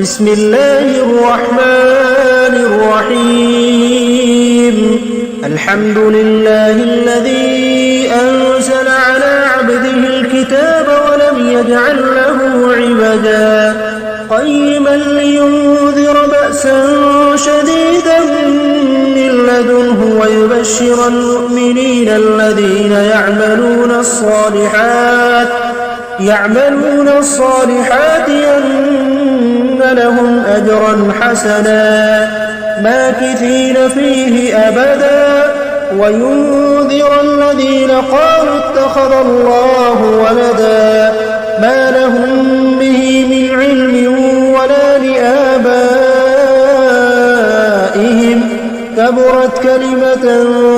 بسم الله الرحمن الرحيم الحمد لله الذي أنزل على عبده الكتاب ولم يجعل له عوجا قيما لينذر بأسا شديدا من لدنه ويبشر المؤمنين الذين يعملون الصالحات أن لهم أجرا حسنا ماكثين فيه أبدا وينذر الذين قالوا اتخذ الله ولدا ما لهم به من علم ولا لآبائهم كبرت كلمة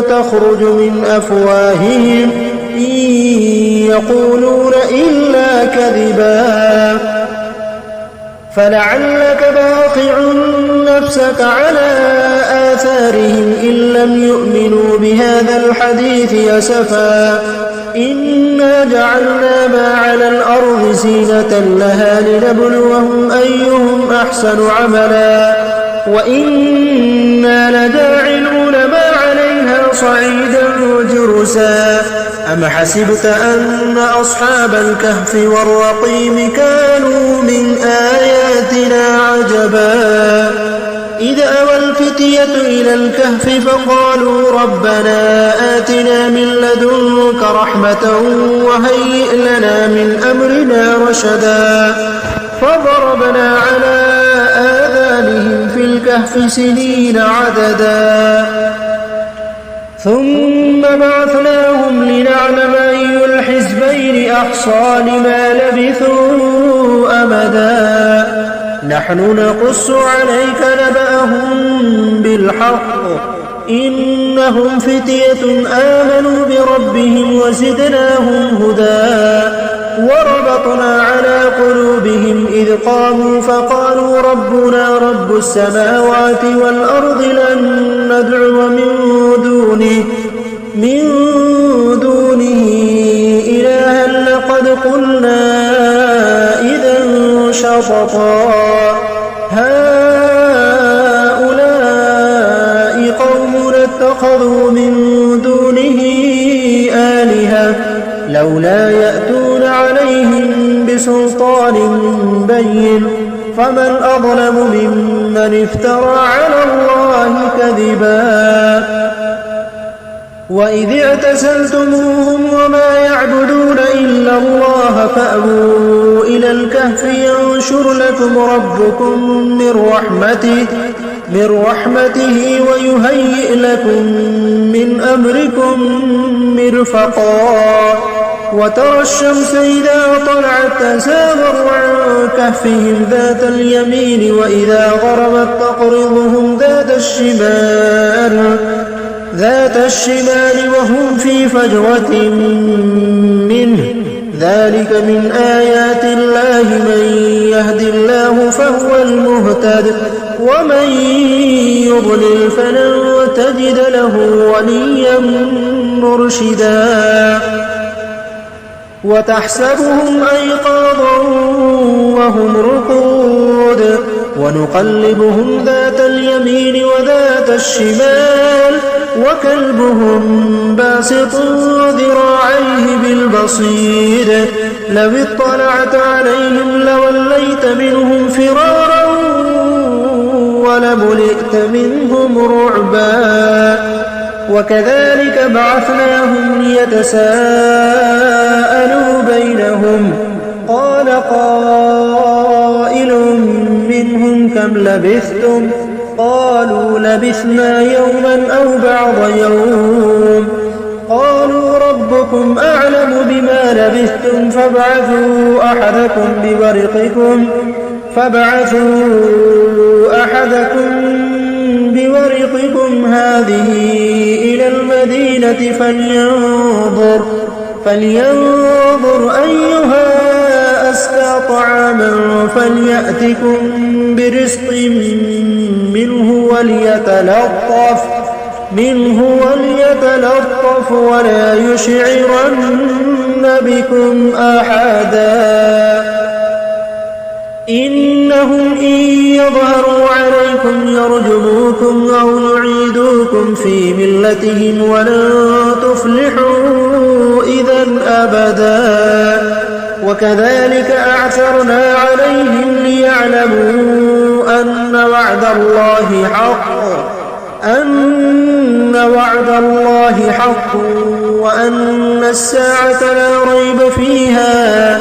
تخرج من أفواههم إن يقولون إلا كذبا فلعلك باخع نفسك على آثارهم إن لم يؤمنوا بهذا الحديث أسفا إنا جعلنا ما على الأرض زينة لها لنبلوهم أيهم أحسن عملا وإنا لجاعلون ما عليها صعيدا جرزا أم حسبت أن أصحاب الكهف والرقيم كانوا من آياتنا عجبا إذ أوى الفتية إلى الكهف فقالوا ربنا آتنا من لدنك رحمة وهيئ لنا من أمرنا رشدا فضربنا على آذانهم في الكهف سنين عددا ثم بعثناهم لنعلم أي الحزبين أحصى لما لبثوا أمدا نحن نقص عليك نبأهم بالحق إنهم فتية آمنوا بربهم وزدناهم هدى وربطنا على قلوبهم إذ قاموا فقالوا ربنا رب السماوات والأرض لن ندعو من دونه إلها لقد قلنا إذا شططا هؤلاء قوم اتخذوا من دونه آلهة لولا يأتون عليهم بسلطان بين فمن أظلم ممن افترى على الله كذبا وإذ اعتزلتموهم وما يعبدون إلا الله فأووا إلى الكهف ينشر لكم ربكم من رحمته ويهيئ لكم من أمركم مرفقا وترى الشمس إذا طلعت تزاور عن كهفهم ذات اليمين وإذا غربت تقرضهم ذات الشمال وهم في فجوة منه ذلك من آيات الله من يهد الله فهو المهتد ومن يضلل فلن تجد له وليا مرشدا وتحسبهم أيقاظا وهم رقود ونقلبهم ذات اليمين وذات الشمال وكلبهم باسط ذراعيه بالبصير لو اطلعت عليهم لوليت منهم فرارا ولملئت منهم رعبا وكذلك بعثناهم ليتساءلوا بينهم قال قائل منهم كم لبثتم قالوا لبثنا يوما أو بعض يوم قالوا ربكم أعلم بما لبثتم فابعثوا أحدكم بورقكم هذه إلى المدينة فلينظر أيها أزكى طعاما فليأتكم برزق منه منه وليتلطف ولا يشعرن بكم أحدا إنهم إن يظهروا عليكم يرجموكم أو يعيدوكم في ملتهم ولن تفلحوا إذا أبدا وكذلك أعثرنا عليهم ليعلموا أن وعد الله حق وأن الساعة لا ريب فيها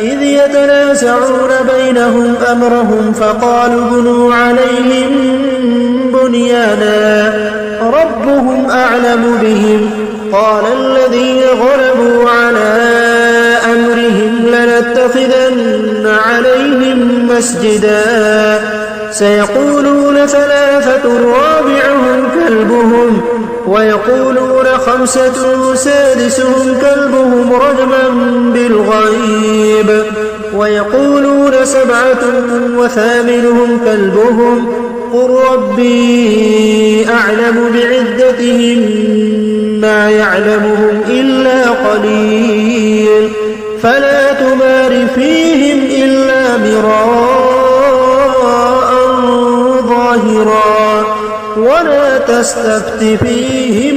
إذ يتنازعون بينهم أمرهم فقالوا بنوا عليهم بنيانا ربهم أعلم بهم قال الذين غلبوا على أمرهم لنتخذن عليهم مسجدا سيقولون ثلاثة رابعهم كلبهم ويقولون خمسة سادسهم كلبهم رجما بالغيب ويقولون سبعة وثامنهم كلبهم قل ربي أعلم بعدتهم ما يعلمهم إلا قليل فلا تمار فيهم إلا مراء ظاهرا ولا تستفت فيهم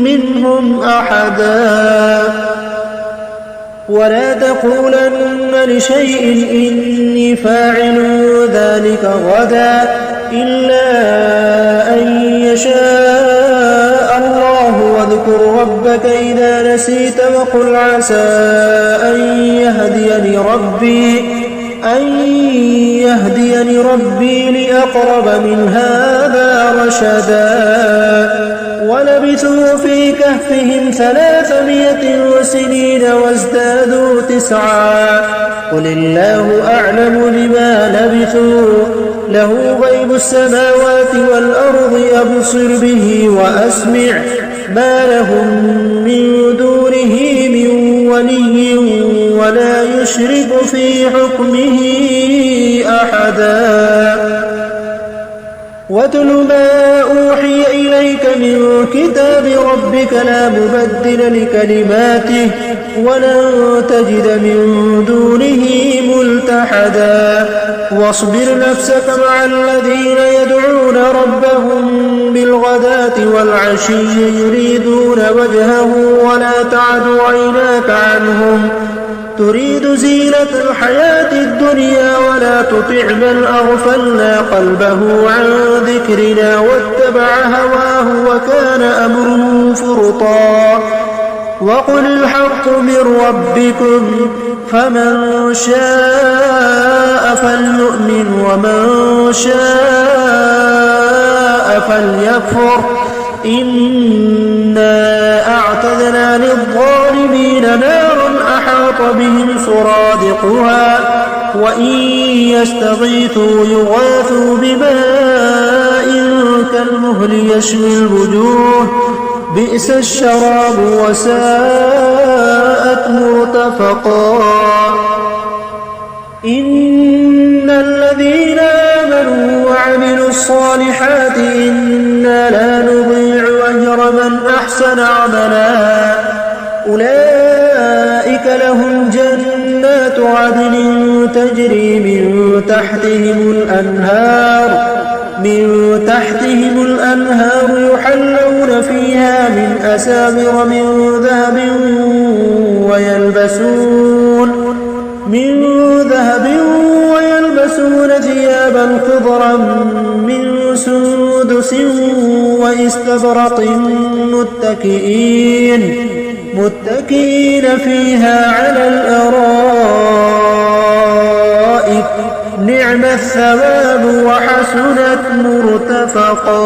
منهم أحدا ولا تقولن لشيء إني فاعل ذلك غدا إلا أن يشاء الله واذكر ربك إذا نسيت وقل عسى أن يهديني ربي لأقرب من هذا رشدا ولبثوا في كهفهم 300 سنين وازدادوا 9 قل الله أعلم بما لبثوا له غيب السماوات والأرض أبصر به وأسمع ما لهم من دونه من ولي ولا يشرك في حكمه أحدا واتل ما أوحي إليك من كتاب ربك لا مبدل لكلماته ولن تجد من دونه ملتحدا واصبر نفسك مع الذين يدعون ربهم بالغداة والعشي يريدون وجهه ولا تعد عيناك عنهم تريد زينة الحياة الدنيا ولا تطع من أغفلنا قلبه عن ذكرنا واتبع هواه وكان أمره فرطا وقل الحق من ربكم فمن شاء فليؤمن ومن شاء فليكفر إنا أعتدنا للظالمين نارا أحاط بهم سرادقها وإن يستغيثوا يغاثوا بماء كالمهل يشوي الوجوه بئس الشراب وساءت مرتفقا إن الذين آمنوا وعملوا الصالحات إنا لا نضيع أجر من أحسن عملا أولئك لهم جنات عدن تجري من تحتهم الأنهار يحلون فيها من أساور من ذهب ويلبسون ثيابا خضرا من سندس واستبرق متكئين فيها على الأرائك نعم الثواب وحسنت مرتفقا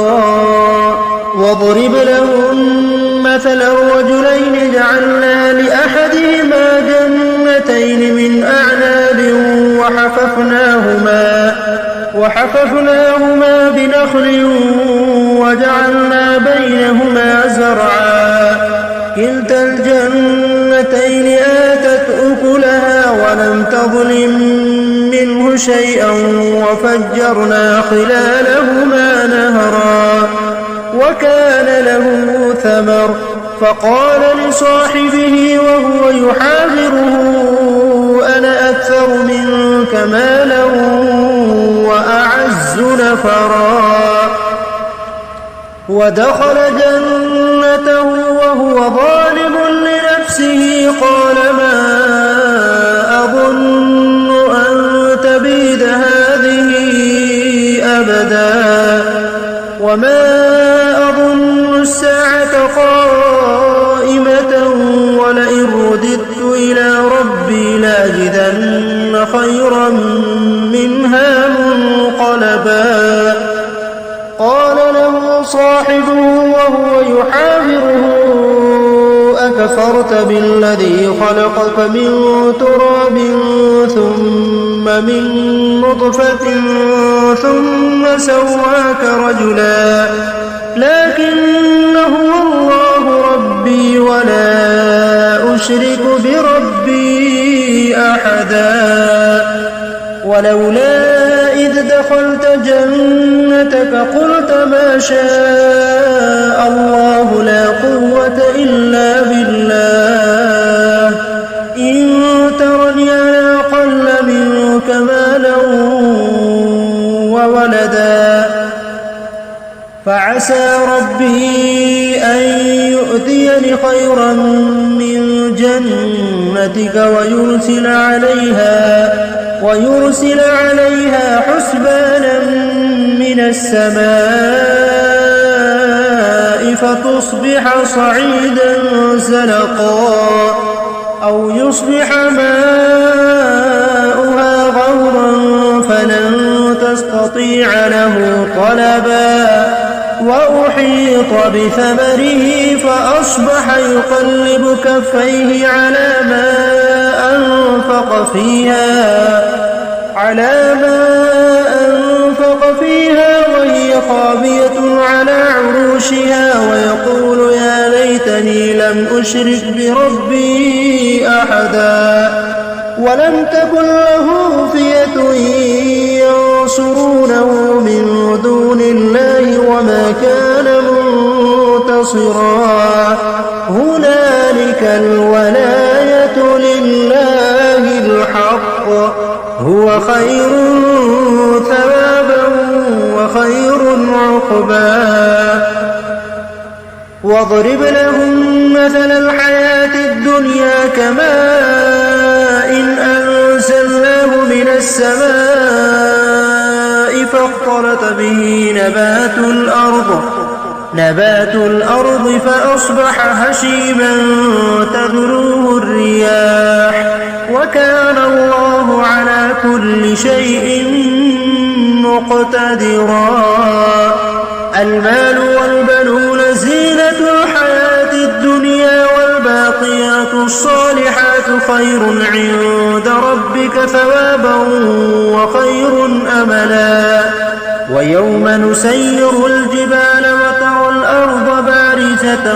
واضرب لهم مثلا رجلين جعلنا لأحدهما جنتين من أعناب وحففناهما بنخل وجعلنا بينهما زرعا كلتا الجنتين آتت أكلها ولم تظلم منه شيئا وفجرنا خلالهما نهرا وكان له ثمر فقال لصاحبه وهو يحاوره أنا أكثر منك مالا وأعز نفرا ودخل جنته وهو ظالم لنفسه قال ما أظن أن تبيد هذه أبدا وما أظن الساعة قائمة ولئن رددت إلى ربي لأجدن خيرا منها منقلبا قال له صاحبه وهو يحاوره أكفرت بالذي خلقك من تراب ثم من نطفة ثم سواك رجلا لكن هو الله ربي ولا أشرك بربي أحدا ولولا إذ دخلت جنتك قلت ما شاء الله لا قوة إلا بالله إن ترني أنا أقل منك مالا وولدا فعسى ربي أن يؤتيني خيرا من جنتك ويرسل عليها حسبانا من السماء فتصبح صعيدا زلقا أو يصبح ماؤها غورا فلن تستطيع له طلبا وأحيط بثمره فأصبح يقلب كفيه على ما أنفق فيها وهي خاوية على عروشها ويقول يا ليتني لم أشرك بربي أحدا ولم تكن له فئة ينصرونه من دون الله وما كان منتصرا هنالك الولاية لله الحق هو خير ثوابا وخير عقبا واضرب لهم مثل الحياة الدنيا كماء أنزلناه من السماء فاختلط به نبات الأرض فأصبح هشيما تذروه الرياح وكان الله على كل شيء مقتدرا المال والبنون زينة الحياة الدنيا والباقيات الصالحات خير عند ربك ثوابا وخير أملا ويوم نسير الجبال وترى الأرض بارزة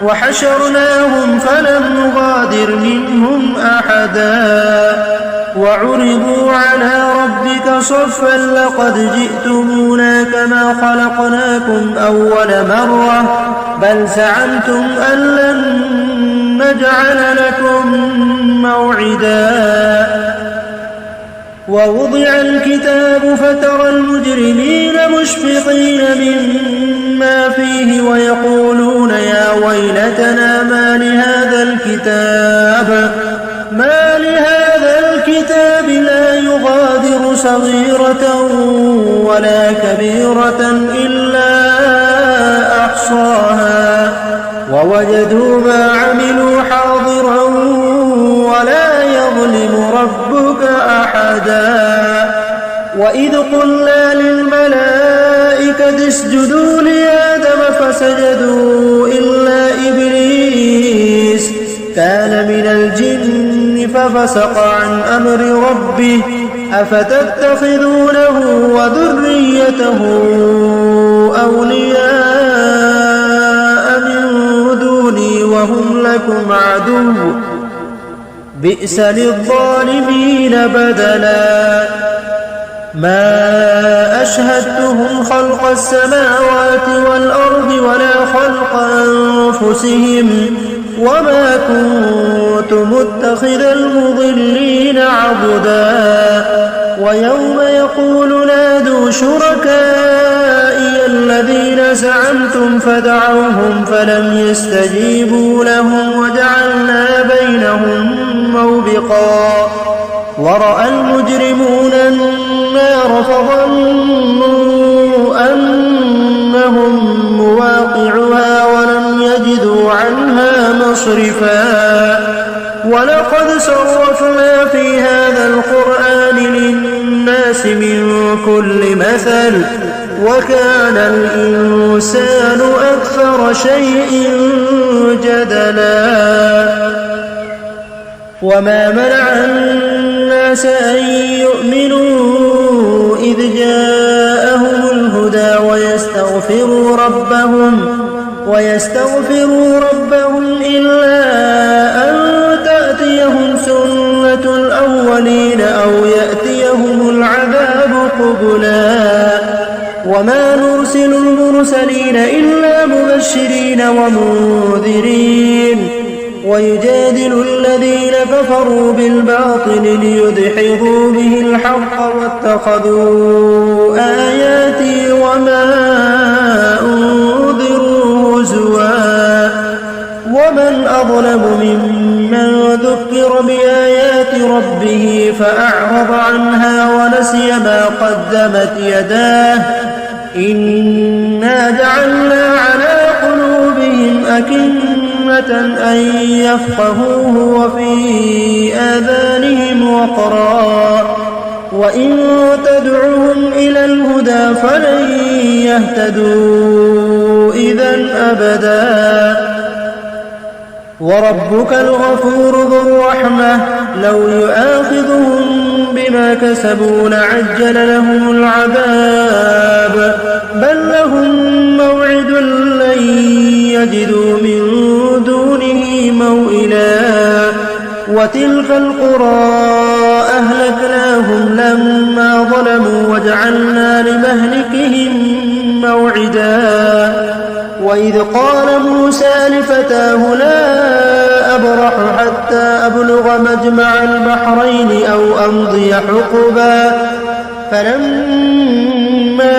وحشرناهم فلم نغادر منهم أحدا وعرضوا على ربك صفا لقد جئتمونا كما خلقناكم أول مرة بل زعمتم أن لن نجعل لكم موعدا ووضع الكتاب فترى المجرمين مشفقين مما فيه ويقولون يا ويلتنا ما لهذا الكتاب لا يغادر صغيرة ولا كبيرة إلا أحصاها ووجدوا ما عملوا حاضرا ولا يظلم ربك أحدا وإذ قلنا للملائكة اسجدوا لآدم فسجدوا إلا إبليس كان من الجن ففسق عن أمر ربه أفتتخذونه وذريته أولياء من دوني وهم لكم عدو بئس للظالمين بدلا ما أشهدتهم خلق السماوات والأرض ولا خلق أنفسهم وما كنت متخذ المضلين عضدا ويوم يقول نادوا شركائي الذين زعمتم فدعوهم فلم يستجيبوا لهم وجعلنا بينهم موبقا ورأى المجرمون النار فظنوا أنهم مواقعها ولم يجدوا عنها مصرفا ولقد صرفنا في هذا القرآن للناس من كل مثل وكان الإنسان أكثر شيء جدلا وما منع الناس أن يؤمنوا إذ جاءهم الهدى ويستغفروا ربهم إلا أن تأتيهم سنة الأولين أو يأتيهم العذاب قبلا وما نرسل المرسلين إلا مبشرين ومنذرين ويجادل الذين كفروا بالباطل ليدحضوا به الحق واتخذوا آياتي وما أنذروا هزوا ومن أظلم ممن ذكر بآيات ربه فأعرض عنها ونسي ما قدمت يداه إنا جعلنا على قلوبهم أكنة أن يفقهوه وفي آذانهم وقرا وإن تدعوهم إلى الهدى فلن يهتدوا إذا أبدا وربك الغفور ذو الرحمة لو يؤاخذهم بما كسبوا لعجل لهم العذاب بل لهم موعد لن يجدوا من دونه موئلا وتلك القرى أهلكناهم لما ظلموا وجعلنا لمهلكهم موعدا وإذ قال موسى لفتاه لا أبرح حتى أبلغ مجمع البحرين أو أمضي حقبا فلما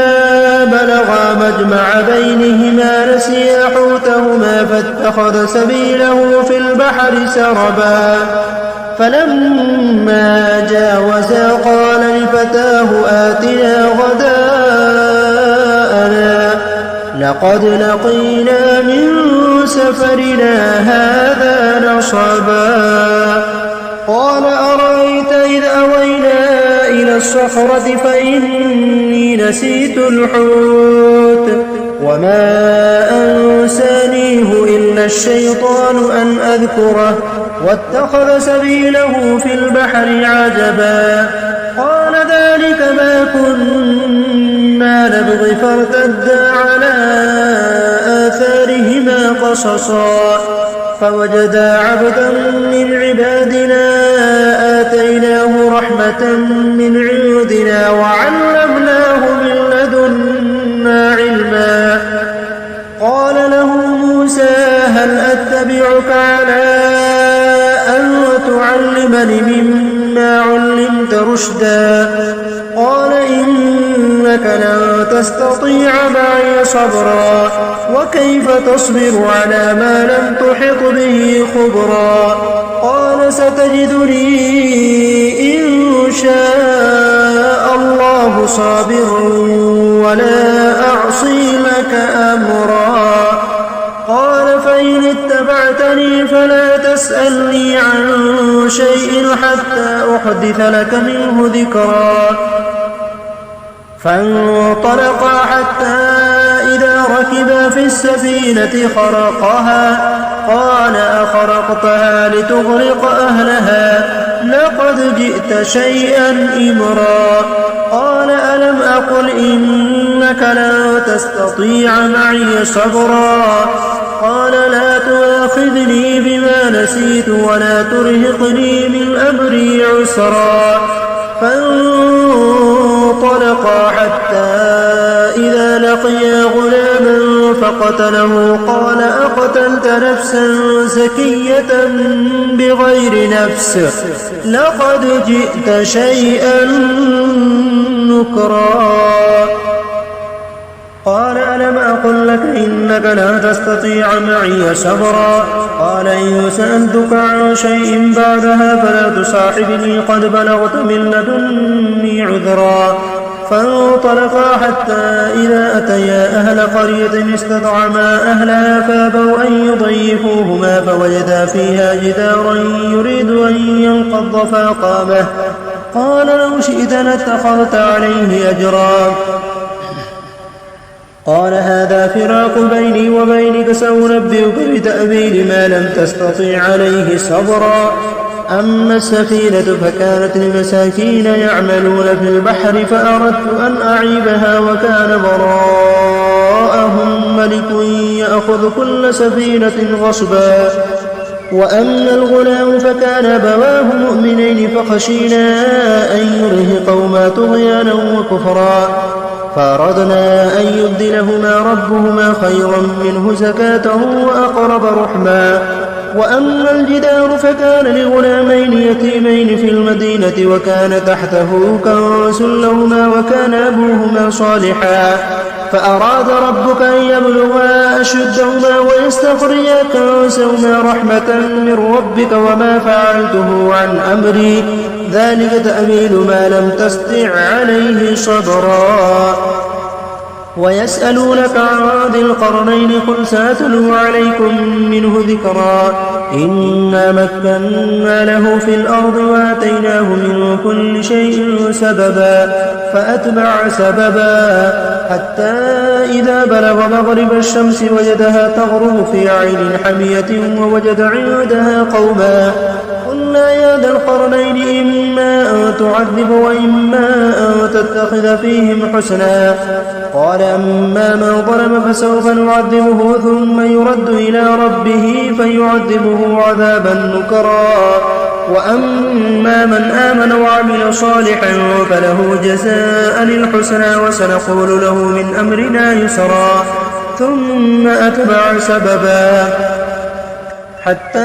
بلغا مجمع بينهما نسيا حوتهما فاتخذ سبيله في البحر سربا فلما جاوزا قال لفتاه آتنا غداءنا لقد لقينا من سفرنا هذا نصبا قال أرأيت إذ أوينا إلى الصخرة فإني نسيت الحوت وما أنسانيه إلا الشيطان أن أذكره واتخذ سبيله في البحر عجبا قال ذلك ما كنا نبغي فارتدا على آثارهما قصصا فوجدا عبدا من عبادنا آتيناه رحمة من عندنا وعلمناه من لدنا علما قال له موسى هل أتبعك على أن تعلمني مما علمت رشدا قال إنك لن تستطيع معي صبرا وكيف تصبر على ما لم تحط به خبرا قال ستجدني إن شاء الله صابرا ولا أعصي لك أمرا قال فإن اتبعتني فلا تسألني عن شيء حتى أحدث لك منه ذكرا فانطلقا حتى إذا ركبا في السفينة خرقها قال أخرقتها لتغرق أهلها لقد جئت شيئا إمرا قال ألم أقل إنك لن تستطيع معي صبرا قال لا تؤاخذني بما نسيت ولا ترهقني من أمري عسرا فانطلقا فانطلقا حتى إذا لقيا غلاما فقتله قال أقتلت نفسا زكية بغير نفس لقد جئت شيئا نكرا قال ألم أقل لك إنك لا تستطيع معي صبرا قال إن سألتك عن شيء بعدها فلا تصاحبني قد بلغت من لدني عذرا فانطلقا حتى إذا أتيا أهل قرية استطعما أهلها فابوا أن يضيفوهما فوجدا فيها جدارا يريد أن ينقض فأقامه قال لو شئت لاتخذت عليه أجرا قال هذا فراق بيني وبينك سأنبئك بتأويل ما لم تستطيع عليه صبرا أما السفينة فكانت لمساكين يعملون في البحر فأردت أن أعيبها وكان وراءهم ملك يأخذ كل سفينة غصبا وأما الغلام فكان أبواه مؤمنين فخشينا أن يرهقهما طغيانا وكفرا فأردنا أن يبدلهما ربهما خيرا منه زكاة وأقرب رحما وأما الجدار فكان لغلامين يتيمين في المدينة وكان تحته كنز لهما وكان أبوهما صالحا فأراد ربك أن يبلغا أشدهما ويستخرجا كنزهما رحمة من ربك وما فعلته عن أمري ذلك تأويل ما لم تستطع عليه صبرا ويسألونك عن ذي القرنين قل سأتلو عليكم منه ذكرا إنا مكنا له في الأرض وآتيناه من كل شيء سببا فأتبع سببا حتى إذا بلغ مغرب الشمس وجدها تغرب في عين حمية ووجد عندها قوما قلنا يا ذا القرنين إما أن تعذب وإما أن تتخذ فيهم حسنا قال أما من ظلم فسوف نعذبه ثم يرد إلى ربه فيعذبه عذابا نكرا وأما من آمن وعمل صالحا فله جزاء الحسنى وسنقول له من أمرنا يسرا ثم أتبع سببا حتى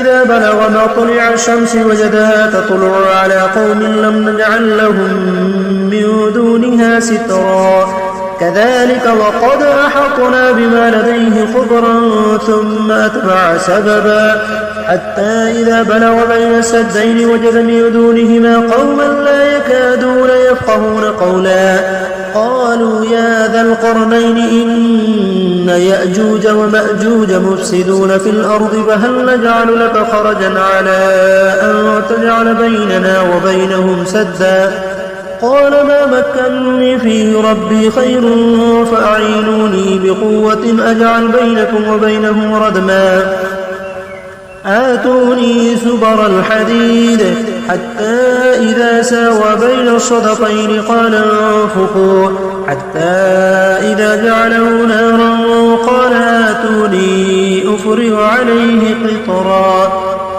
إذا بلغ مطلع الشمس وجدها تطلع على قوم لم نجعل لهم من دونها سترا كذلك وقد أحطنا بما لديه خبرا ثم أتبع سببا حتى إذا بلغ بين السدين وجد من دونهما قوما لا يكادون يفقهون قولا قالوا يا ذا القرنين إن يأجوج ومأجوج مفسدون في الأرض فهل نجعل لك خرجا على أن تجعل بيننا وبينهم سدا قال ما مكنني فيه ربي خير فأعينوني بقوة أجعل بينكم وبينهم ردما آتوني زبر الحديد حتى إذا ساوى بين الصدفين قال انفخوا حتى إذا جعله نارا قال آتوني أفرغ عليه قطرا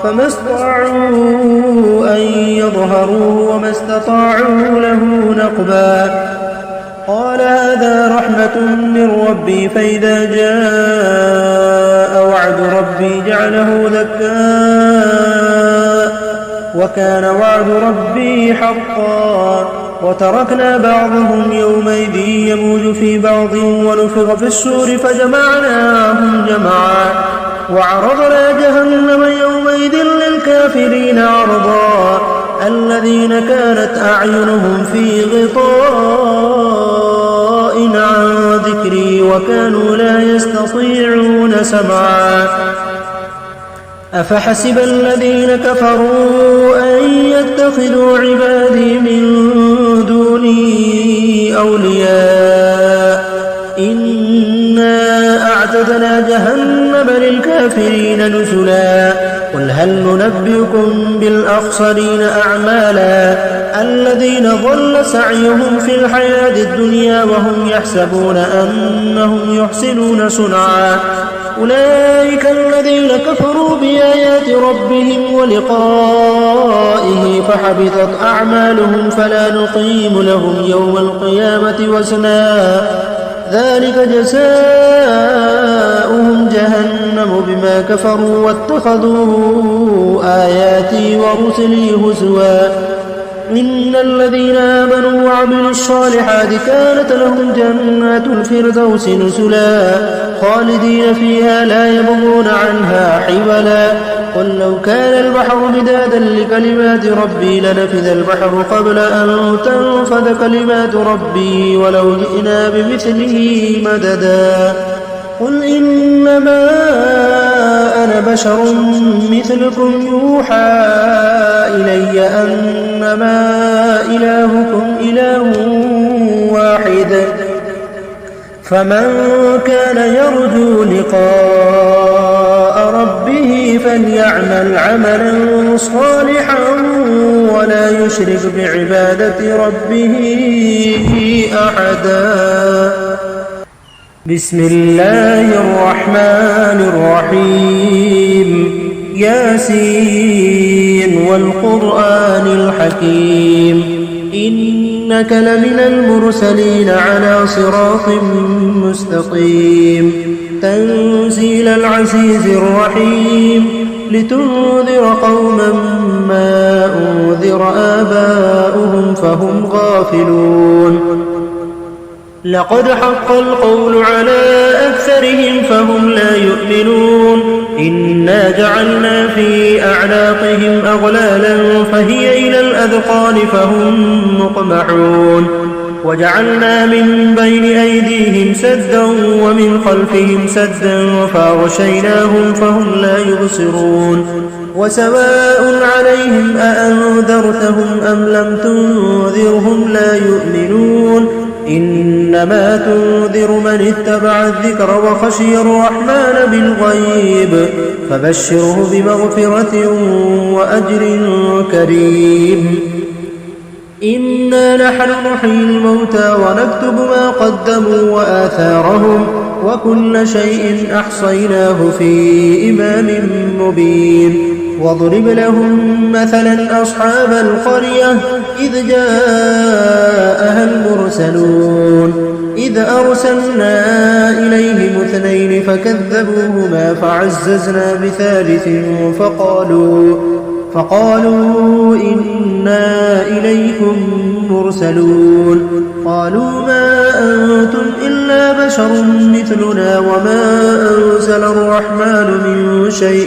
فما استطاعوا أن يظهروه وما استطاعوا له نقبا قال هذا رحمة من ربي فإذا جاء وعد ربي جعله دكاء وكان وعد ربي حقا وتركنا بعضهم يومئذ يموج في بعض ونفخ في السور فجمعناهم جمعا وعرضنا جهنم يومئذ للكافرين عرضا الذين كانت أعينهم في غطاء عن ذكري وكانوا لا يستطيعون سمعا أفحسب الذين كفروا أن يتخذوا عبادي من دوني أولياء إنا أعتدنا جهنم للكافرين نزلا قل هل ننبئكم بالأخسرين أعمالا الذين ضل سعيهم في الحياة الدنيا وهم يحسبون أنهم يحسنون صنعا أولئك الذين كفروا بآيات ربهم ولقائه فحبطت أعمالهم فلا نقيم لهم يوم القيامة وزنا ذلك جزاؤهم جهنم بما كفروا واتخذوا آياتي ورسلي هزوا إن الذين آمنوا وعملوا الصالحات كانت لهم جنات الفردوس نزلا خالدين فيها لا يبغون عنها حولا قل لو كان البحر مدادا لكلمات ربي لنفذ البحر قبل أن تنفذ كلمات ربي ولو جئنا بمثله مددا قل إنما أنا بشر مثلكم يوحى إلي أنما إلهكم إله واحد فمن كان يرجو لقاء ربه فليعمل عملا صالحا ولا يشرك بعبادة ربه أحدا بسم الله الرحمن الرحيم ياسين والقرآن الحكيم إنك لمن المرسلين على صراط مستقيم تنزيل العزيز الرحيم لتنذر قوما ما أنذر آباؤهم فهم غافلون لقد حق القول على أكثرهم فهم لا يؤمنون إنا جعلنا في أعناقهم أغلالا فهي إلى الأذقان فهم مقمحون وجعلنا من بين أيديهم سدا ومن خلفهم سدا فأغشيناهم فهم لا يبصرون وسواء عليهم أأنذرتهم أم لم تنذرهم لا يؤمنون إنما تنذر من اتبع الذكر وخشي الرحمن بالغيب فبشره بمغفرة وأجر كريم إنا نحن نحيي الموتى ونكتب ما قدموا وآثارهم وكل شيء أحصيناه في إمام مبين واضرب لهم مثلا أصحاب القرية إذ جاءها المرسلون إذ أرسلنا إليهم اثنين فكذبوهما فعززنا بثالث فقالوا إنا إليكم مرسلون قالوا ما أنتم إلا بشر مثلنا وما أنزل الرحمن من شيء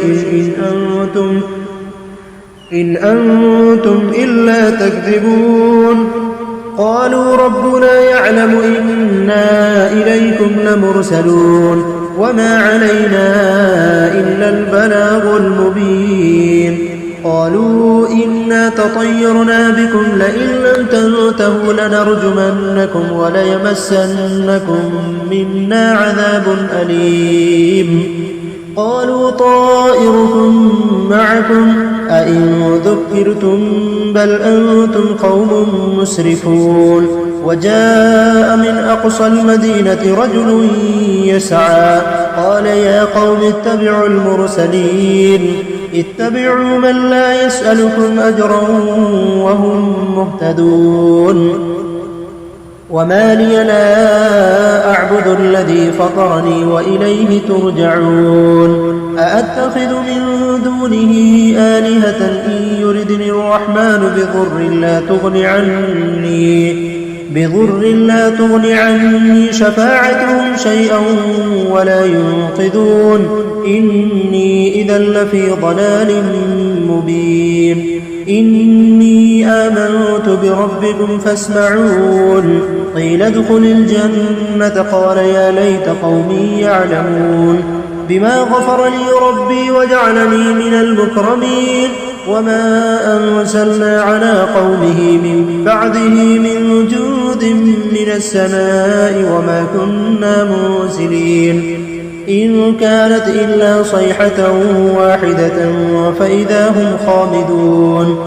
إن أنتم إلا تكذبون قالوا ربنا يعلم إنا إليكم لمرسلون وما علينا إلا البلاغ المبين قالوا إنا تطيرنا بكم لئن لم تنتهوا لنرجمنكم وليمسنكم منا عذاب أليم قالوا طائركم معكم أئن ذكرتم بل أنتم قوم مسرفون وجاء من أقصى المدينة رجل يسعى قال يا قوم اتبعوا المرسلين اتبعوا من لا يسألكم أجرا وهم مهتدون وما لي لا أعبد الذي فطرني وإليه ترجعون أأتخذ من دونه آلهة إن يردني الرحمن بضر لا تغن عني شفاعتهم شيئا ولا ينقذون إني إذا لفي ضلال مبين إني آمنت بربكم فاسمعون قيل ادخل الجنة قال يا ليت قومي يعلمون بما غفر لي ربي وجعلني من المكرمين وما أنزلنا على قومه من بعده من جود من السماء وما كنا منزلين إن كانت إلا صيحة واحدة فإذا هم خامدون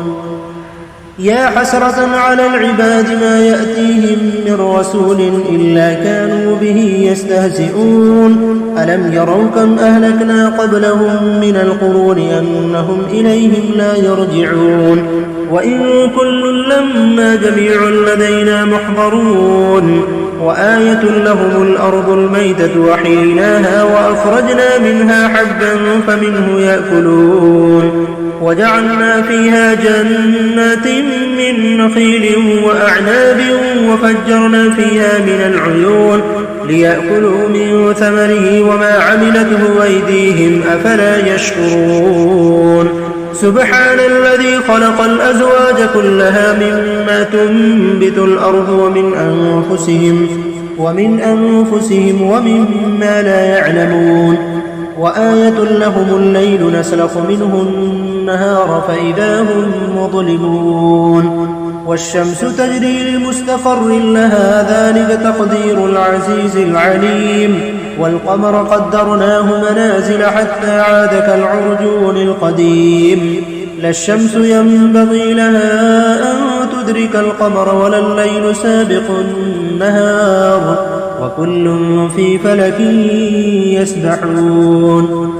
يا حسرة على العباد ما يأتيهم من رسول إلا كانوا به يستهزئون ألم يروا كم أهلكنا قبلهم من القرون أنهم إليهم لا يرجعون وإن كل لما جميع لدينا محضرون وآية لهم الأرض الميتة وحييناها وأخرجنا منها حبا فمنه يأكلون وجعلنا فيها جنات من نخيل وأعناب وفجرنا فيها من العيون ليأكلوا من ثمره وما عملته أيديهم أفلا يشكرون سبحان الذي خلق الأزواج كلها مما تنبت الأرض ومن أنفسهم ومما لا يعلمون وآية لهم الليل نسلخ منه النهار فإذا هم مظلمون والشمس تجري لمستقر لها ذلك تقدير العزيز العليم والقمر قدرناه منازل حتى عاد كالعرجون القديم لا الشمس ينبغي لها أن تدرك القمر ولا الليل سابق النهار وكل في فلك يسبحون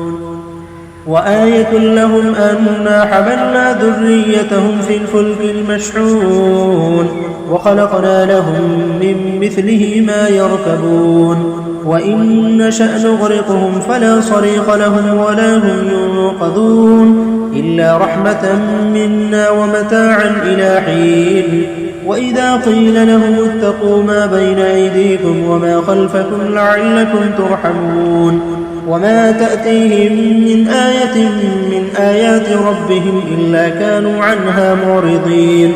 وآية لهم أنا حملنا ذريتهم في الفلك المشحون وخلقنا لهم من مثله ما يركبون وإن نشأ نغرقهم فلا صريخ لهم ولا هم ينقذون إلا رحمة منا ومتاعا إلى حين وإذا قيل لهم اتقوا ما بين أيديكم وما خلفكم لعلكم ترحمون وما تأتيهم من آية من آيات ربهم إلا كانوا عنها معرضين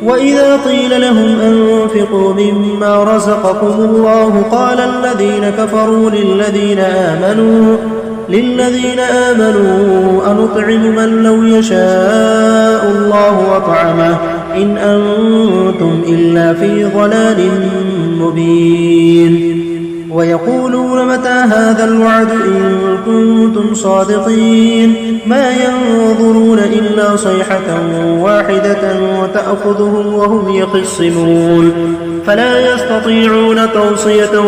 وإذا قيل لهم أنفقوا مما رزقكم الله قال الذين كفروا للذين آمنوا أنطعم من لو يشاء الله أطعمه إن أنتم إلا في ضلال مبين ويقولون متى هذا الوعد إن كنتم صادقين ما ينظرون إلا صيحة واحدة وتأخذهم وهم يخصمون فلا يستطيعون توصية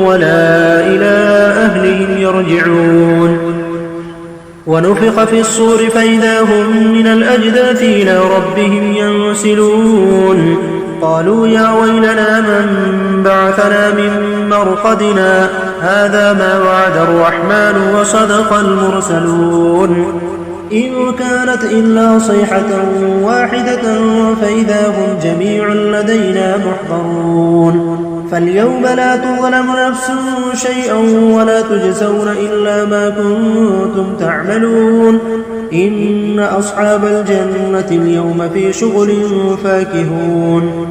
ولا إلى أهلهم يرجعون ونفخ في الصور فإذا هم من الأجداث إلى ربهم ينسلون قالوا يا ويلنا من بعثنا من مرقدنا هذا ما وعد الرحمن وصدق المرسلون إن كانت إلا صيحة واحدة فإذا هم جميع لدينا محضرون فاليوم لا تظلم نفس شيئا ولا تجزون إلا ما كنتم تعملون إن أصحاب الجنة اليوم في شغل فاكهون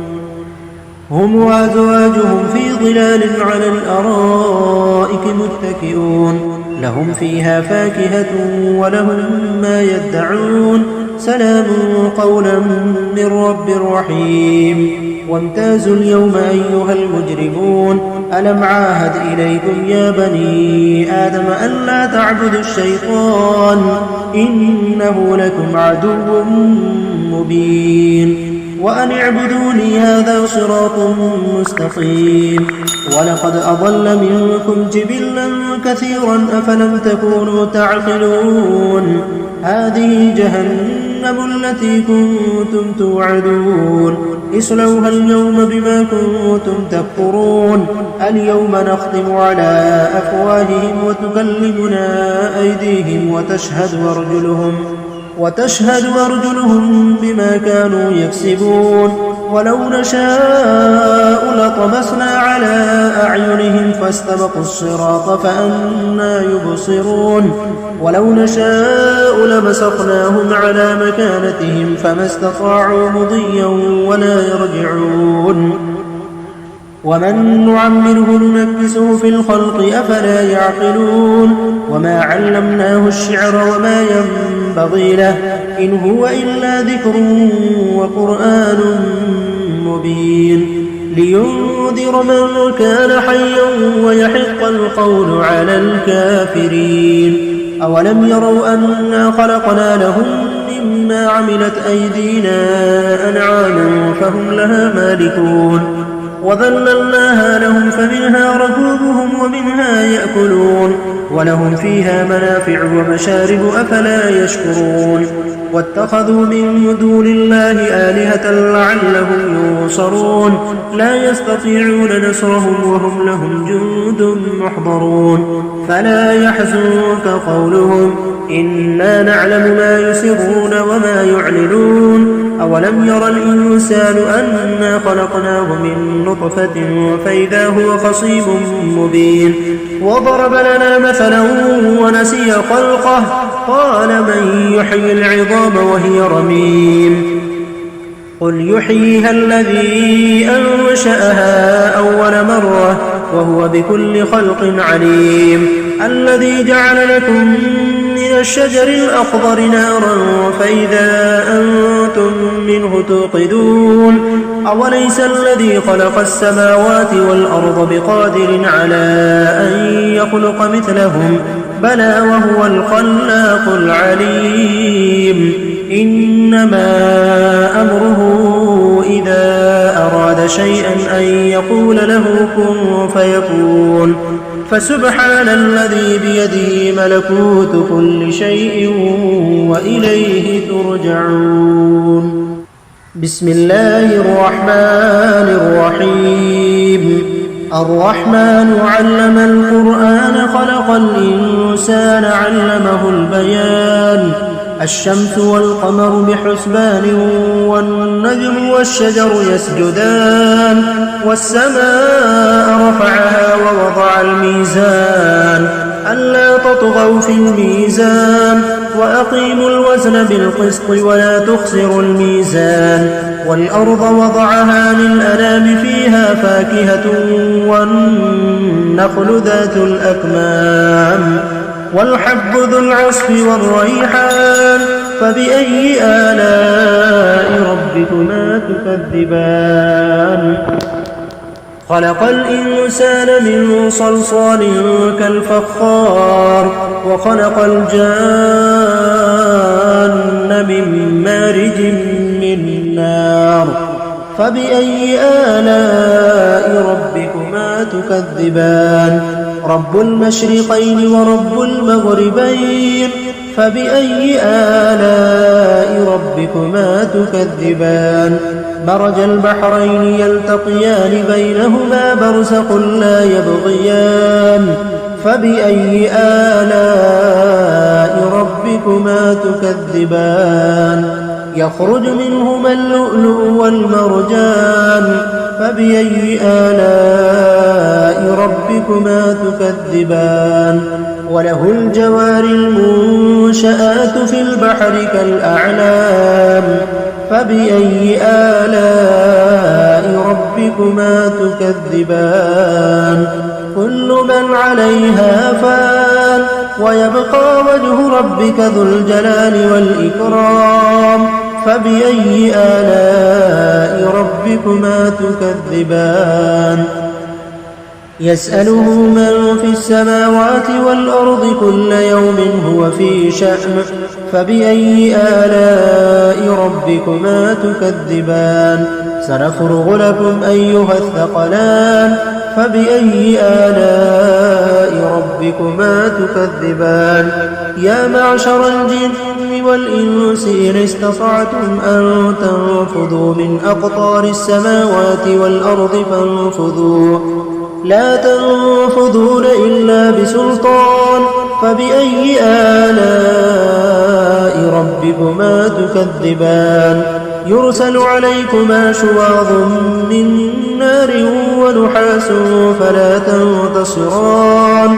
هم وأزواجهم في ظلال على الأرائك متكئون لهم فيها فاكهة ولهم ما يدعون سلام قولا من رب رحيم وامتازوا اليوم أيها المجرمون ألم عاهد إليكم يا بني آدم ألا تعبدوا الشيطان إنه لكم عدو مبين وأن اعبدوني هذا صراط مستقيم ولقد أضل منكم جبلا كثيرا أفلم تكونوا تعقلون هذه جهنم التي كنتم توعدون اصلوها اليوم بما كنتم تكفرون اليوم نختم على أفواههم وتكلمنا أيديهم وتشهد أرجلهم بما كانوا يكسبون ولو نشاء لطمسنا على أعينهم فاستبقوا الصراط فأنى يبصرون ولو نشاء لمسخناهم على مكانتهم فما استطاعوا مضيا ولا يرجعون ومن نعمره ننكسه في الخلق أفلا يعقلون وما علمناه الشعر وما ينبغي له إن هو إلا ذكر وقرآن مبين لينذر من كان حيا ويحق القول على الكافرين أولم يروا أنا خلقنا لهم مما عملت أيدينا أنعام فهم لها مالكون وذللناها لهم فمنها ركوبهم ومنها يأكلون ولهم فيها منافع ومشارب أفلا يشكرون واتخذوا من دون الله آلهة لعلهم ينصرون لا يستطيعون نصرهم وهم لهم جند محضرون فلا يحزنك قولهم إنا نعلم ما يسرون وما يعلنون أولم ير الإنسان أنا خلقناه من نطفة فإذا هو خصيب مبين وضرب لنا مثلا ونسي خلقه قال من يحيي العظام وهي رميم قل يحييها الذي أنشأها أول مرة وهو بكل خلق عليم الذي جعل لكم من الشجر الأخضر نارا فإذا أنتم منه توقدون أوليس الذي خلق السماوات والأرض بقادر على أن يخلق مثلهم بلى وهو الخلاق العليم إنما أمره إذا أراد شيئا أن يقول له كن فيكون فسبحان الذي بيده ملكوت كل شيء وإليه ترجعون بسم الله الرحمن الرحيم الرحمن علم القرآن خلق الإنسان علمه البيان الشمس والقمر بحسبان والنجم والشجر يسجدان والسماء رفعها ووضع الميزان ألا تطغوا في الميزان وأقيموا الوزن بالقسط ولا تخسروا الميزان والأرض وضعها للأنام فيها فاكهة والنخل ذات الأكمام والحب ذو العصف والريحان فبأي آلاء ربكما تكذبان خلق الإنسان من صلصال كالفخار وخلق الجان من مارج من نار فبأي آلاء ربكما تكذبان رب المشرقين ورب المغربين فبأي آلاء ربكما تكذبان مرج البحرين يلتقيان بينهما برزخ لا يبغيان فبأي آلاء ربكما تكذبان يخرج منهما اللؤلؤ والمرجان فبأي آلاء ربكما تكذبان وله الجوار المنشآت في البحر كالأعلام فبأي آلاء ربكما تكذبان كل من عليها فان ويبقى وجه ربك ذو الجلال والإكرام فبأي آلاء ربكما تكذبان يسأله من في السماوات والأرض كل يوم هو في شأن فبأي آلاء ربكما تكذبان سنفرغ لكم أيها الثقلان فبأي آلاء ربكما تكذبان يا معشر الجن والإنس إن استطعتم أن تنفذوا من أقطار السماوات والأرض فانفذوا لا تنفذون إلا بسلطان فبأي آلاء ربكما تكذبان يرسل عليكما شواظ من نار ونحاس فلا تنتصران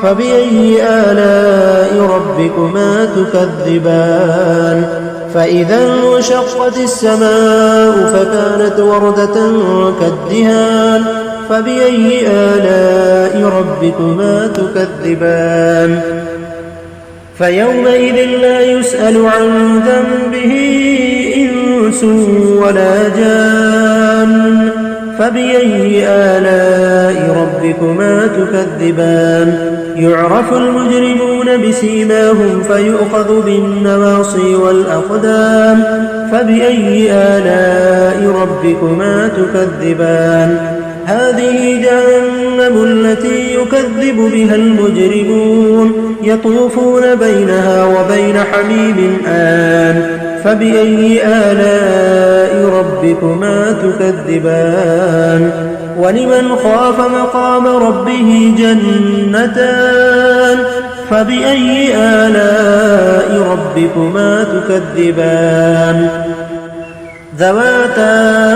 فبأي آلاء ربكما تكذبان فإذا انشقت السماء فكانت وردة كالدهان فبأي آلاء ربكما تكذبان فيومئذ لا يسأل عن ذنبه إنس ولا جان فبأي آلاء ربكما تكذبان يعرف المجرمون بسيماهم فيؤخذ بالنواصي والأقدام فبأي آلاء ربكما تكذبان هذه جهنم التي يكذب بها المجرمون يطوفون بينها وبين حميم آن فبأي آلاء ربكما تكذبان ولمن خاف مقام ربه جنتان فبأي آلاء ربكما تكذبان ذواتا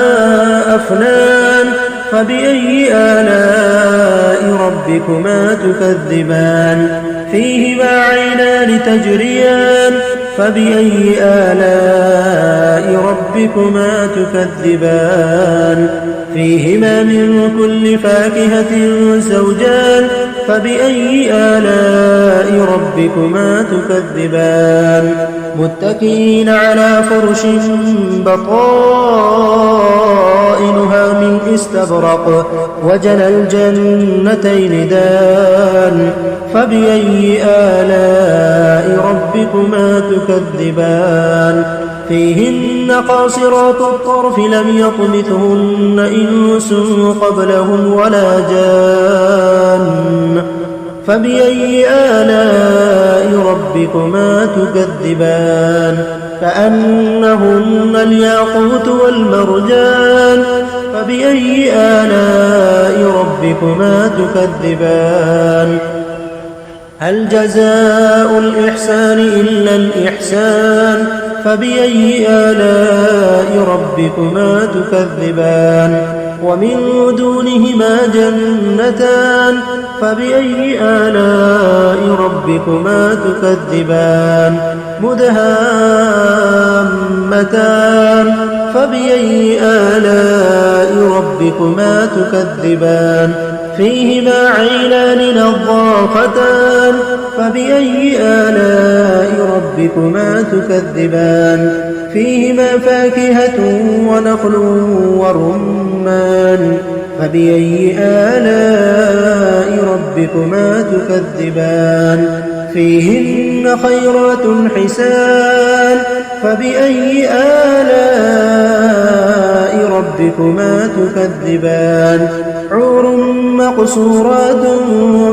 أفنان فبأي آلاء ربكما تكذبان فيهما عينان تجريان فبأي آلاء ربكما تكذبان فيهما من كل فاكهة زوجان فبأي آلاء ربكما تكذبان متكئين على فرش بطائنها من استبرق وجنى الجنتين دان فبأي آلاء ربكما تكذبان فيهن قاصرات الطرف لم يطمثهن إنس قبلهم ولا جان فبأي آلاء ربكما تكذبان كأنهن الياقوت والمرجان فبأي آلاء ربكما تكذبان هل جزاء الإحسان إلا الإحسان فبأي آلاء ربكما تكذبان ومن دونهما جنتان فبأي آلاء ربكما تكذبان مدهامتان فبأي آلاء ربكما تكذبان فيهما عينان نضاختان فبأي آلاء ربكما تكذبان فيهما فاكهة ونخل ورمان فبأي آلاء ربكما تكذبان فيهن خيرات حسان فبأي آلاء ربكما تكذبان حور مقصورات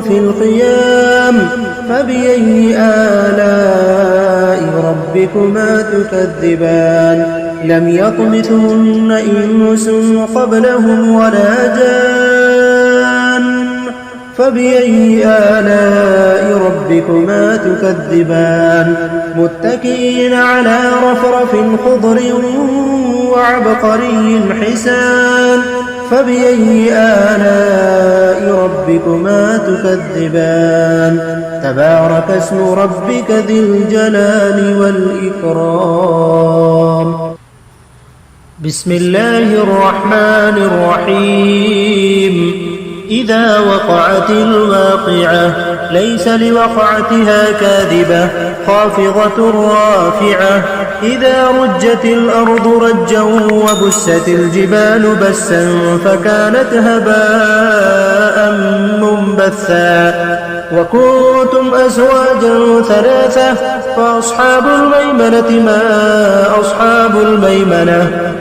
في الخيام فبأي آلاء ربكما تكذبان لم يطمثهن إنس قبلهم ولا جان فبأي آلاء ربكما تكذبان متكئين على رفرف خضر وعبقري حسان فبأي آلاء ربكما تكذبان تبارك اسم ربك ذي الجلال والإكرام بسم الله الرحمن الرحيم إذا وقعت الواقعة ليس لوقعتها كاذبة خافضة رافعة إذا رجت الأرض رجا وبست الجبال بسا فكانت هباء منبثا وكنتم أزواجا ثلاثة فأصحاب الميمنة ما أصحاب الميمنة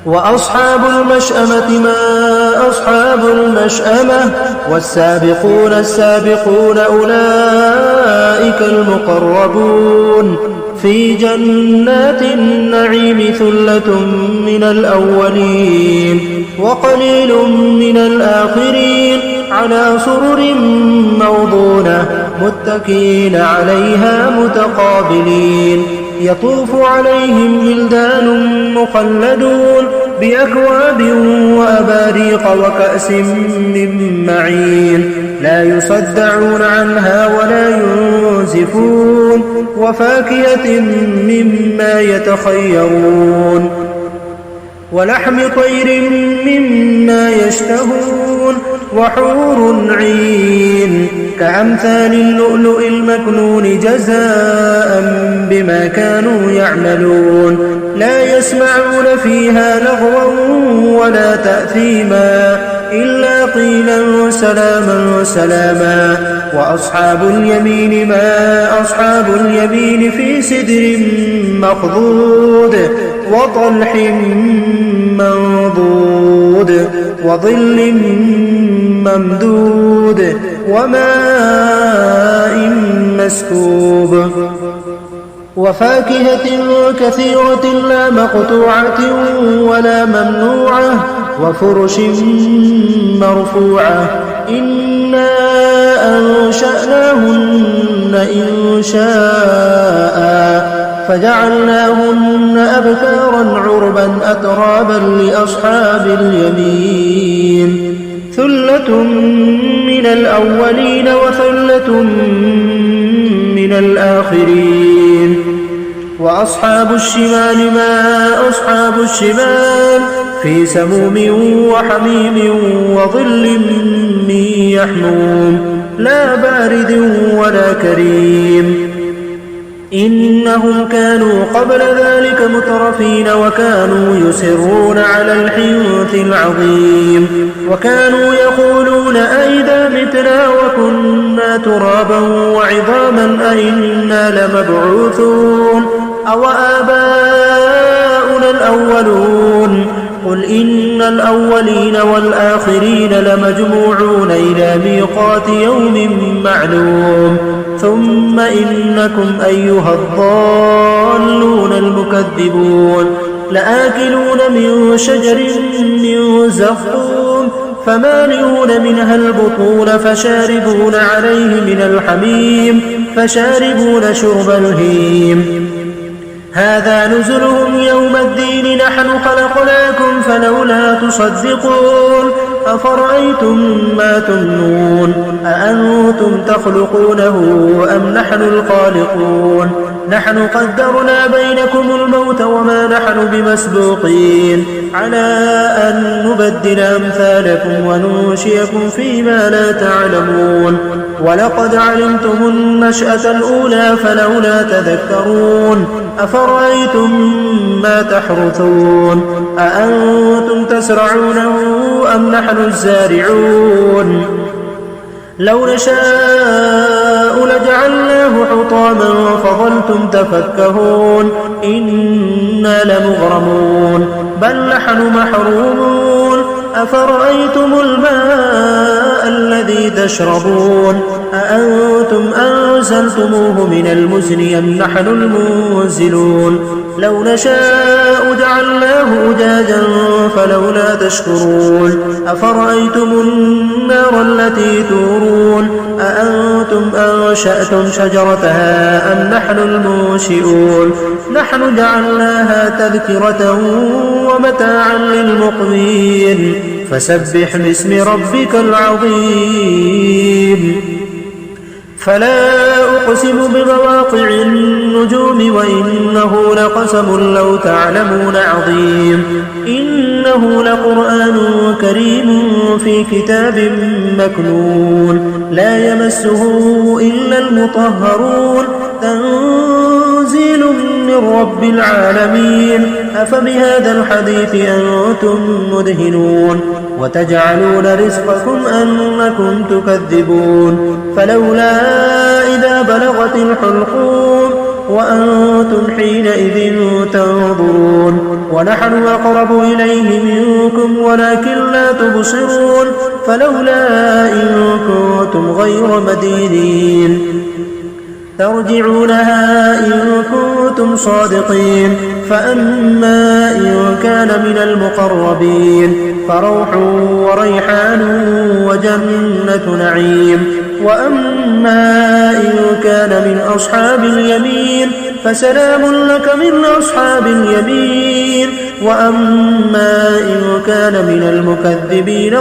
وأصحاب المشأمة ما أصحاب المشأمة والسابقون السابقون أولئك المقربون في جنات النعيم ثلة من الأولين وقليل من الآخرين على سرر موضونة متكئين عليها متقابلين يطوف عليهم ولدان مخلدون بأكواب وأباريق وكأس من معين لا يصدعون عنها ولا ينزفون وفاكهة مما يتخيرون ولحم طير مما يشتهون وحور عين كأمثال اللؤلؤ المكنون جزاء بما كانوا يعملون لا يسمعون فيها لغوا ولا تأثيما إلا قيلا سلاما سلاما. وأصحاب اليمين ما أصحاب اليمين في سدر مخضود وطلح منضود وظل ممدود وماء مسكوب وفاكهة كثيرة لا مقطوعة ولا ممنوعة وفرش مرفوعة. إنا أنشأناهن إنشاء فجعلناهن أبكارا عربا أترابا لأصحاب اليمين. ثلة من الأولين وثلة من الآخرين. وأصحاب الشمال ما أصحاب الشمال في سموم وحميم وظل من يحموم لا بارد ولا كريم. إنهم كانوا قبل ذلك مترفين وكانوا يصرون على الحنث العظيم وكانوا يقولون أئذا متنا وكنا ترابا وعظاما أئنا لمبعوثون أو آباؤنا الأولون. قل إن الأولين والآخرين لمجموعون إلى ميقات يوم معلوم. ثم إنكم أيها الضالون المكذبون لآكلون من شجر من زقوم فمالئون منها البطون فشاربون عليه من الحميم فشاربون شرب الهيم. هذا نزلهم يوم الدين نحن خلقناكم فلولا تصدقون. أفرأيتم ما تمنون أأنتم تخلقونه أم نحن الخالقون. نحن قدرنا بينكم الموت وما نحن بمسبوقين على أن نبدل أمثالكم وننشئكم فيما لا تعلمون. ولقد علمتم النشأة الأولى فلولا تذكرون. أفرأيتم ما تحرثون أأنتم تزرعونه أم نحن الزارعون. لو نشاء لجعلناه حطاما فظلتم تفكهون. إنا لمغرمون بل نحن محرومون. أفرأيتم الماء الذي تشربون أأنتم أنزلتموه من المزن أم نحن المنزلون. لو نشاء جعلناه أجاجا فلولا تشكرون. أفرأيتم النار التي تورون أأنتم أنشأتم شجرتها أم نحن المنشئون. نحن جعلناها تذكرة ومتاعا للمقوين. فسبح باسم ربك العظيم. فلا أقسم بمواقع النجوم وإنه لقسم لو تعلمون عظيم. إنه لقرآن كريم في كتاب مكنون لا يمسه إلا المطهرون. تنزيل من رب العالمين. أفبهذا الحديث أنتم مدهنون وتجعلون رزقكم أنكم تكذبون. فلولا إذا بلغت الحلقوم وأنتم حينئذ تنظرون. ونحن أقرب إليه منكم ولكن لا تبصرون. فلولا إن كنتم غير مدينين ترجعونها إن كنتم صادقين. فأما إن كان من المقربين فروح وريحان وجنة نعيم. وأما إن كان من أصحاب اليمين فسلام لك من أصحاب اليمين. وأما إن كان من المكذبين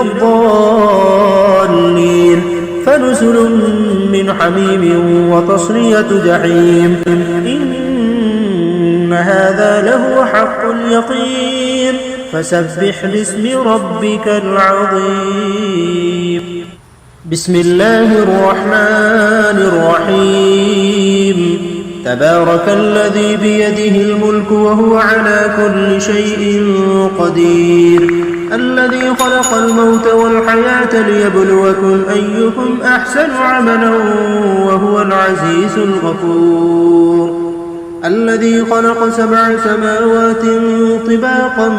الضالين فنزل من حميم وتصلية جحيم. إن هذا لهو حق اليقين. فسبح باسم ربك العظيم. بسم الله الرحمن الرحيم. تبارك الذي بيده الملك وهو على كل شيء قدير. الذي خلق الموت والحياة ليبلوكم أيكم أحسن عملا وهو العزيز الغفور الذي خلق 7 سماوات طباقا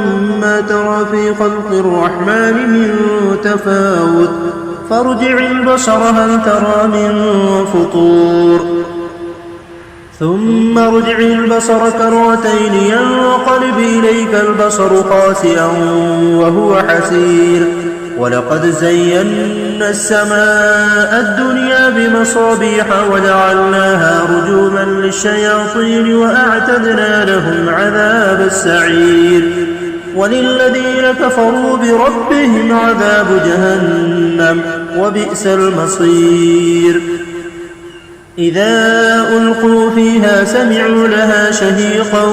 ما ترى في خلق الرحمن من تفاوت فارجع البصر هل ترى من فطور ثم ارجع البصر كرتين ينقلب إليك البصر خاسئا وهو حسير ولقد زينا السماء الدنيا بمصابيح وجعلناها رجوما للشياطين وأعتدنا لهم عذاب السعير وللذين كفروا بربهم عذاب جهنم وبئس المصير إذا ألقوا فيها سمعوا لها شهيقا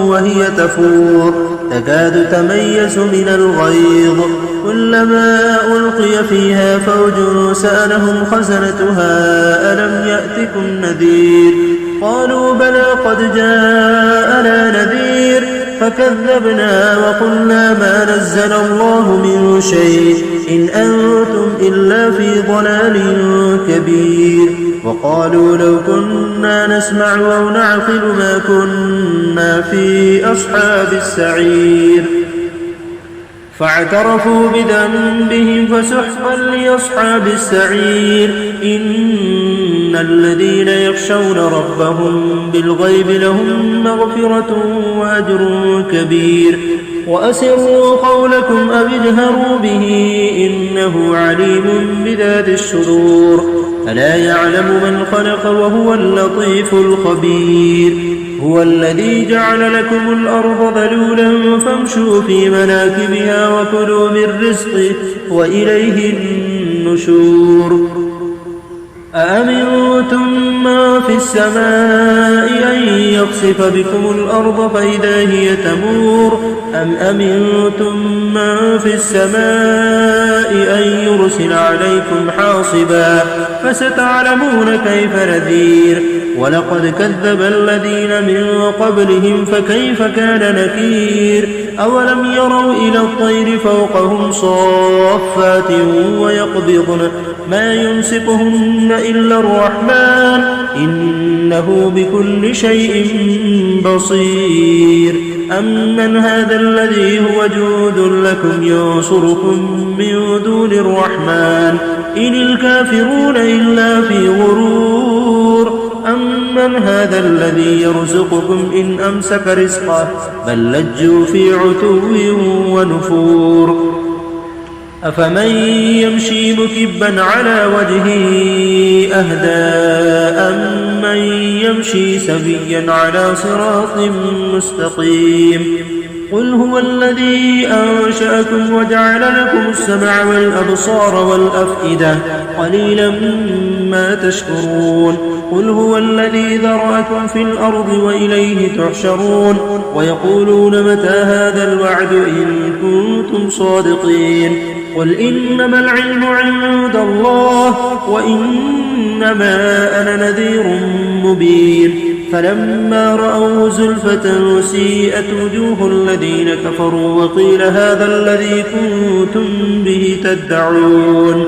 وهي تفور تكاد تميز من الغيظ كلما ألقي فيها فوج سألهم خزنتها ألم يأتكم نذير قالوا بلى قد جاءنا نذير فكذبنا وقلنا ما نزل الله من شيء إن أنتم إلا في ضلال كبير وقالوا لو كنا نسمع أو نعقل ما كنا في أصحاب السعير فاعترفوا بذنبهم فسحقا لأصحاب السعير إن الذين يخشون ربهم بالغيب لهم مغفرة وأجر كبير وأسروا قولكم أو اجهروا به إنه عليم بذات الصدور ألا يعلم من خلق وهو اللطيف الخبير هو الذي جعل لكم الأرض ذلولا فامشوا في مناكبها وكلوا من رزقه وإليه النشور أأمنتم ما في السماء أن يخسف بكم الأرض فإذا هي تمور أم أمنتم من في السماء أن يرسل عليكم حاصبا فستعلمون كيف نذير ولقد كذب الذين من قبلهم فكيف كان نكير أولم يروا إلى الطير فوقهم صافات ويقبضن ما يمسكهن إلا الرحمن إنه بكل شيء بصير أمن هذا الذي هو جود لكم ينصركم من دون الرحمن إن الكافرون إلا في غرور أمن هذا الذي يرزقكم إن أمسك رزقه بل لجوا في عتو ونفور أفمن يمشي مكبا على وجهه أهدى أمن يمشي سويا على صراط مستقيم قل هو الذي أنشأكم وجعل لكم السمع والأبصار والأفئدة قليلا ما تشكرون قل هو الذي ذرأكم في الأرض وإليه تحشرون ويقولون متى هذا الوعد إن كنتم صادقين قل إنما العلم عند الله وإنما أنا نذير مبين فلما رأوا زلفة سيئت وجوه الذين كفروا وقيل هذا الذي كنتم به تدعون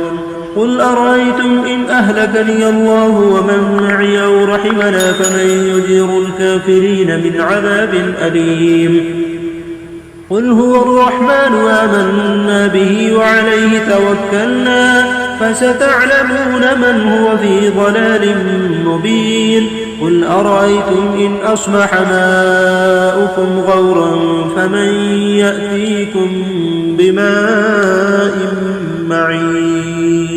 قل أرأيتم إن أهلكني الله ومن معي أو رحمنا فمن يجير الكافرين من عذاب أليم قل هو الرحمن آمنا به وعليه توكلنا فستعلمون من هو في ضلال مبين قل أرأيتم إن أصبح ماؤكم غورا فمن يأتيكم بماء معين